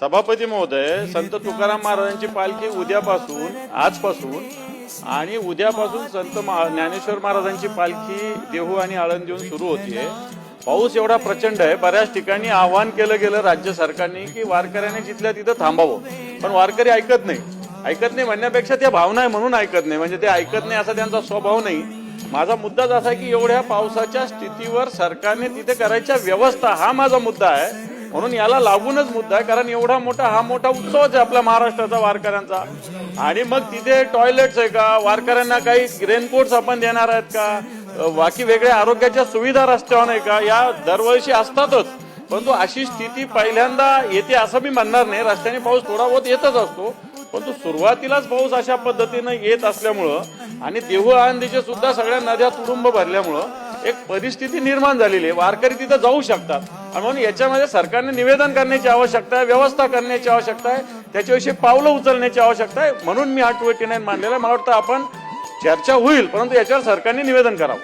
सभापती महोदय, संत तुकाराम महाराजांची पालखी आजपासून आणि उद्यापासून संत ज्ञानेश्वर महाराजांची पालखी देहू आणि आळंदीहून सुरू होतीये। पाऊस एवढा प्रचंड आहे, बऱ्याच ठिकाणी आवाहन केलं गेलं राज्य सरकारने की वारकऱ्यांनी जिथल्या तिथं थांबावं, पण वारकरी ऐकत नाही म्हणण्यापेक्षा त्या भावना आहे म्हणून ऐकत नाही, म्हणजे ते ऐकत नाही असा त्यांचा स्वभाव नाही। माझा मुद्दाच असा आहे की एवढ्या पावसाच्या स्थितीवर सरकारने तिथे करायच्या व्यवस्था, हा माझा मुद्दा आहे। म्हणून याला लागूनच मुद्दा आहे, कारण एवढा मोठा उत्सवच आहे आपल्या महाराष्ट्राचा वारकऱ्यांचा। आणि मग तिथे टॉयलेट्स आहे का, वारकऱ्यांना काही रेनकोट्स आपण देणार आहेत का, बाकी वेगळ्या आरोग्याच्या सुविधा रस्त्यावर नाही का, या दरवर्षी असतातच, परंतु अशी स्थिती पहिल्यांदा येते असं मी म्हणणार नाही। रस्त्याने पाऊस थोडा बहुत येतच असतो, परंतु सुरुवातीलाच पाऊस अशा पद्धतीने येत असल्यामुळं आणि देहू आळंदीचे सुद्धा सगळ्या नद्या तुडुंब भरल्यामुळं एक परिस्थिती निर्माण झालेली आहे। वारकरी तिथं जाऊ शकतात आणि म्हणून याच्यामध्ये सरकारने निवेदन करण्याची आवश्यकता आहे, व्यवस्था करण्याची आवश्यकता आहे, त्याच्याविषयी पावलं उचलण्याची आवश्यकता आहे। म्हणून मी हा 29 मांडलेला आहे। मला वाटतं आपण चर्चा होईल, परंतु याच्यावर सरकारने निवेदन करावं।